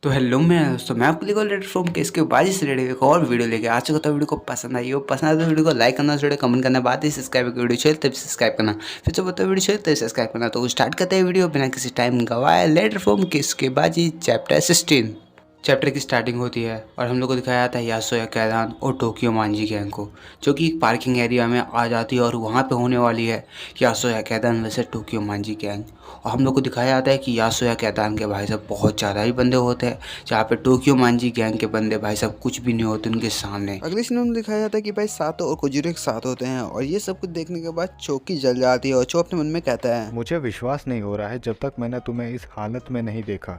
तो हेलो मैं दोस्तों, मैं आपके लिए लेटर फ्रॉम केस के बाजी से रेडी एक और वीडियो लेके आ चुका था। वीडियो को पसंद आई हो, पसंद आए तो वीडियो को लाइक करना, वीडियो कमेंट करना, बाद ही सब्सक्राइब की वीडियो चाहिए तब सब्सक्राइब करना, फिर तो बताओ वीडियो चाहिए तब सब्सक्राइब करना। तो स्टार्ट करते हैं वीडियो बिना किसी टाइम गवाए। लेटर फ्रॉम केस के बाजी चैप्टर 16। चैप्टर की स्टार्टिंग होती है और हम लोग को दिखाया जाता है यासोया कैदान और टोक्यो मांजी गैंग को, जो कि एक पार्किंग एरिया में आ जाती है और वहाँ पे होने वाली है यासोया कैदान वैसे टोक्यो मांजी गैंग। और हम लोग को दिखाया जाता है कि यासोया कैदान के भाई साहब बहुत ज़्यादा ही बंदे होते हैं, जहाँ पे टोक्यो मांजी गैंग के बंदे भाई साहब कुछ भी नहीं होते उनके सामने। अगले सीन में दिखाया जाता है कि भाई सातो और कोजीरो एक साथ होते हैं और ये सब कुछ देखने के बाद चौकी जल जाती है और चो अपने मन में कहता है, मुझे विश्वास नहीं हो रहा है जब तक मैंने तुम्हें इस हालत में नहीं देखा।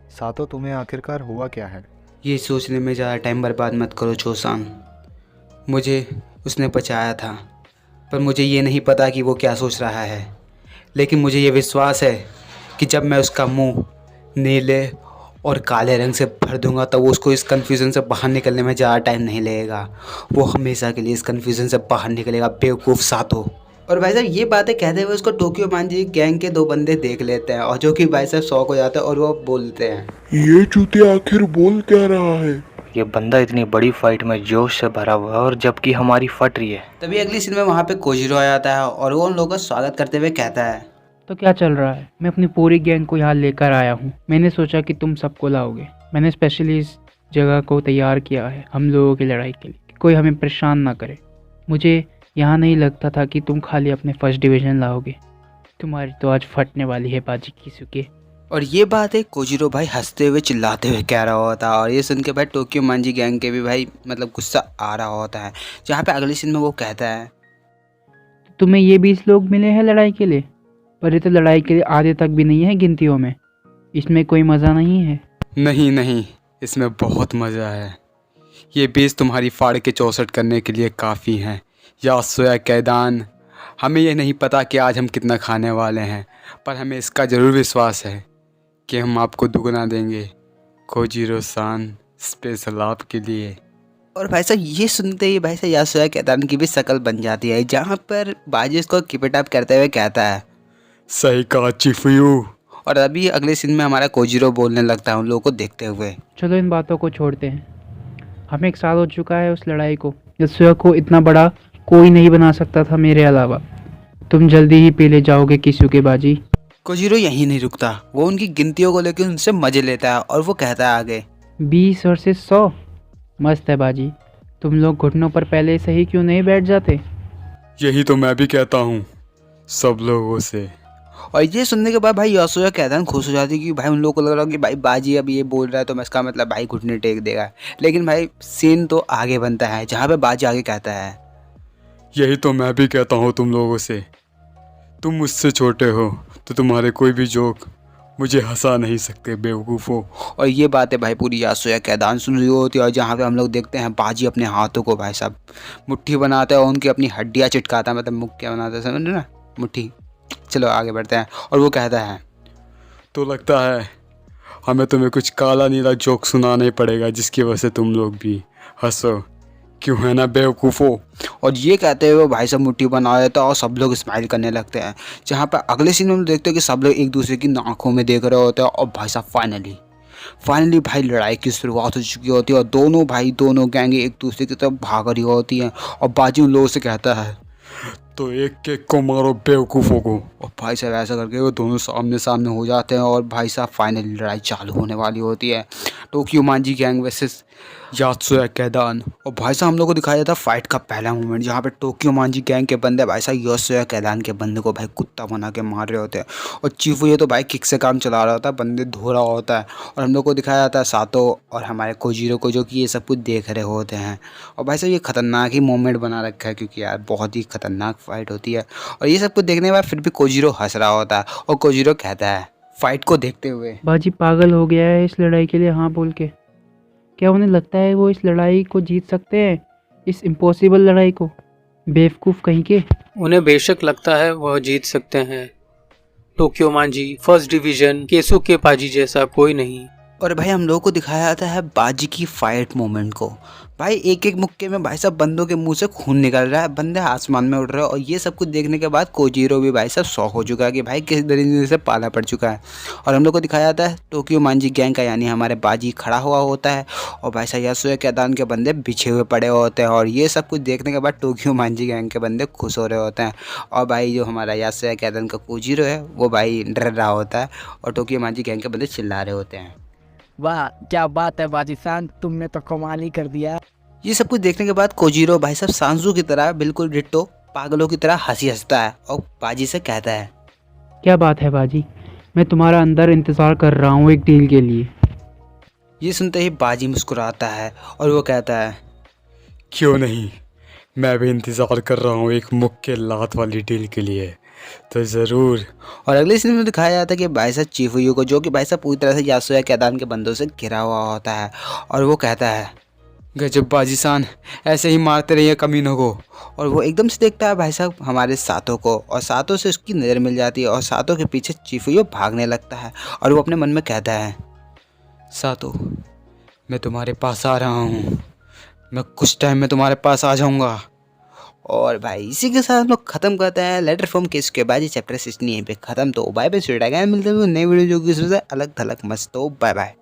सातो, तुम्हें आखिरकार हुआ क्या है? ये सोचने में ज़्यादा टाइम बर्बाद मत करो चोसान। मुझे उसने बचाया था, पर मुझे ये नहीं पता कि वो क्या सोच रहा है, लेकिन मुझे ये विश्वास है कि जब मैं उसका मुंह नीले और काले रंग से भर दूंगा तो वो उसको इस कन्फ्यूज़न से बाहर निकलने में ज़्यादा टाइम नहीं लगेगा। वो हमेशा के लिए इस कन्फ्यूज़न से बाहर निकलेगा, बेवकूफ़ सातो। और भाई साहब ये बातें कहते हुए उसको टोक्यो मांजी गैंग के दो बंदे देख लेते हैं और जो कि भाई साहब शौक हो जाता है और वो बोलते हैं, ये चूतिया आखिर बोल क्या रहा है? ये बंदा इतनी बड़ी फाइट में जोश से भरा हुआ है और जबकि हमारी फट रही है। तभी अगली सीन में वहाँ पे कोजिरो आ जाता है और वो उन लोगों का स्वागत करते हुए कहता है, तो क्या चल रहा है? मैं अपनी पूरी गैंग को यहाँ लेकर आया हूँ। मैंने सोचा कि तुम सबको लाओगे। मैंने स्पेशली इस जगह को तैयार किया है हम लोगों की लड़ाई के लिए, कि कोई हमें परेशान ना करे। मुझे यहाँ नहीं लगता था कि तुम खाली अपने फर्स्ट डिवीज़न लाओगे। तुम्हारी तो आज फटने वाली है बाजी किसुके। और ये बात है कोजिरो भाई हंसते हुए चिल्लाते हुए कह रहा होता है और ये सुन के भाई टोक्यो मांजी गैंग के भी भाई मतलब गुस्सा आ रहा होता है। जहाँ पे अगले सीन में वो कहता है, तुम्हें ये 20 लोग मिले हैं लड़ाई के लिए, पर ये तो लड़ाई के लिए आधे तक भी नहीं है गिनतियों में। इसमें कोई मज़ा नहीं है। नहीं नहीं, इसमें बहुत मज़ा है। ये 20 तुम्हारी फाड़ के 64 करने के लिए काफ़ी हैं यासोया कैदान। हमें ये नहीं पता कि आज हम कितना खाने वाले हैं, पर हमें इसका ज़रूर विश्वास है कि हम आपको दुगना देंगे कोजिरो सान, स्पेशल आपके लिए। और भाई साहब ये सुनते ही भाई साहब यासोया कैदान की भी शक्ल बन जाती है, जहाँ पर बाजी उसको कीप इट अप करते हुए कहता है, सही कहा चिफियू। और अभी अगले सीन में हमारा कोजिरो बोलने लगता है उन लोगों को देखते हुए, चलो इन बातों को छोड़ते हैं। हमें 1 साल हो चुका है उस लड़ाई को। यसूया को इतना बड़ा कोई नहीं बना सकता था मेरे अलावा। तुम जल्दी ही पी ले जाओगे किसुके बाजी। कोजिरो यहीं नहीं रुकता, वो उनकी गिनतियों को लेकर उनसे मजे लेता है और वो कहता है आगे, 20 वर्सेस 100। मस्त है बाजी। तुम लोग घुटनों पर पहले से ही क्यों नहीं बैठ जाते? यही तो मैं भी कहता हूँ सब लोगों से। और ये सुनने के बाद भाई यासोया कैदान खुश हो जाती है कि भाई उन लोगों को लग रहा है कि भाई बाजी अब ये बोल रहा है तो मैं इसका मतलब भाई घुटने टेक देगा। लेकिन भाई सीन तो आगे बनता है, जहाँ पे बाजी आगे कहता है, यही तो मैं भी कहता हूँ तुम लोगों से। तुम मुझसे छोटे हो तो तुम्हारे कोई भी जोक मुझे हंसा नहीं सकते बेवकूफ़ो। और ये बातें भाई पूरी यासोया कैदान सुन रही होती है और जहाँ पे हम लोग देखते हैं बाजी अपने हाथों को भाई साहब मुट्ठी बनाता है और उनकी अपनी हड्डियाँ चिटकाता है, मतलब मुक्के बनाता है, समझ रहे ना, मुट्ठी। चलो आगे बढ़ते हैं और वो कहता है, तो लगता है हमें तुम्हें कुछ काला नीला जोक सुनाना ही पड़ेगा जिसकी वजह से तुम लोग भी हंसो, क्यों है ना बेवकूफ़ो। और ये कहते हुए भाई साहब मुट्ठी बना देता है और सब लोग स्माइल करने लगते हैं। जहाँ पर अगले सीन में हम देखते हैं कि सब लोग एक दूसरे की आंखों में देख रहे होते हैं और भाई साहब फाइनली भाई लड़ाई की शुरुआत हो चुकी होती है और दोनों गैंगे एक दूसरे की तरफ भाग रही होती हैं और बाजी उन लोगों से कहता है, तो एक एक को मारो बेवकूफ़ों को। और भाई साहब ऐसा करके वो दोनों सामने सामने हो जाते हैं और भाई साहब फाइनली लड़ाई चालू होने वाली होती है, टोक्यो मांजी गैंग वर्सेस यात्सुया कैदान। और भाई साहब हम लोग को दिखाया जाता है फाइट का पहला मोमेंट, जहाँ पे टोक्यो मांजी गैंग के बंदे भाई साहब यात्सुया कैदान के बंदे को भाई कुत्ता बना के मार रहे होते हैं और चीफू ये तो भाई किक से काम चला रहा होता है, बंदे धो रहा होता है। और हम लोग को दिखाया जाता है सातो और हमारे कोजिरो को, जो कि ये सब कुछ देख रहे होते हैं। और भाई साहब ये खतरनाक ही मोमेंट बना रखा है, क्योंकि यार बहुत ही खतरनाक फाइट होती है। और ये सब कुछ देखने के बाद फिर भी कोजिरो हंस रहा होता है और कोजिरो कहता है फाइट को देखते हुए, बाजी पागल हो गया है इस लड़ाई के लिए हाँ बोल के। क्या उन्हें लगता है वो इस लड़ाई को जीत सकते हैं, इस इम्पॉसिबल लड़ाई को? बेवकूफ़ कहीं के। उन्हें बेशक लगता है वह जीत सकते हैं। टोक्यो मांजी फर्स्ट डिवीजन केसुके पाजी जैसा कोई नहीं। और भाई हम लोगों को दिखाया जाता है बाजी की फाइट मोमेंट को। भाई एक एक मुक्के में भाई साहब बंदों के मुंह से खून निकल रहा है, बंदे आसमान में उड़ रहे हैं। और ये सब कुछ देखने के बाद कोजीरो भी भाई साहब शौक हो चुका है कि भाई किस तरीके से पाला पड़ चुका है। और हम लोग को दिखाया जाता है टोक्यो मांजी गैंग का यानी हमारे बाजी खड़ा हुआ होता है और भाई साहब यासुए कैदान के बंदे बिछे हुए पड़े होते हैं। और ये सब कुछ देखने के बाद टोक्यो मांजी गैंग के बंदे खुश हो रहे होते हैं। और भाई जो हमारा यासुए कैदान का कोजीरो है वो भाई डर रहा होता है और टोक्यो मांजी गैंग के बंदे चिल्ला रहे होते हैं। वाह क्या बात है बाजीसान, तुमने तो कमाल ही कर दिया। ये सब कुछ देखने के बाद कोजीरो भाई साहब सांजू की तरह बिल्कुल डिट्टो पागलों की तरह हंसी हंसता है और बाजी से कहता है, क्या बात है बाजी, मैं तुम्हारा अंदर इंतज़ार कर रहा हूँ एक डील के लिए। ये सुनते ही बाजी मुस्कुराता है और वो कहता है, क्यों नहीं, मैं भी इंतज़ार कर रहा हूँ एक मुक्के लात वाली डील के लिए, तो ज़रूर। और अगले सीन में दिखाया जाता है कि भाई साहब चीफुयू को, जो कि भाई साहब पूरी तरह से यासुए कैदान के बंदों से घिरा हुआ होता है, और वो कहता है, गजब बाजीसान, ऐसे ही मारते रहिए कमीनों को। और वो एकदम से देखता है भाई साहब हमारे सातों को और सातों से उसकी नज़र मिल जाती है और सातों के पीछे चीफुयू भागने लगता है और वो अपने मन में कहता है, सातो, मैं तुम्हारे पास आ रहा हूँ, मैं कुछ टाइम में तुम्हारे पास आ जाऊँगा। और भाई इसी के साथ हम लोग खत्म करते हैं लेटर फ्रॉम केस के बाजी चैप्टर 16 यहीं पे खत्म। तो बाय बाय, मिलते हैं नई वीडियो जो कि अलग थलग मस्त। तो बाय बाय।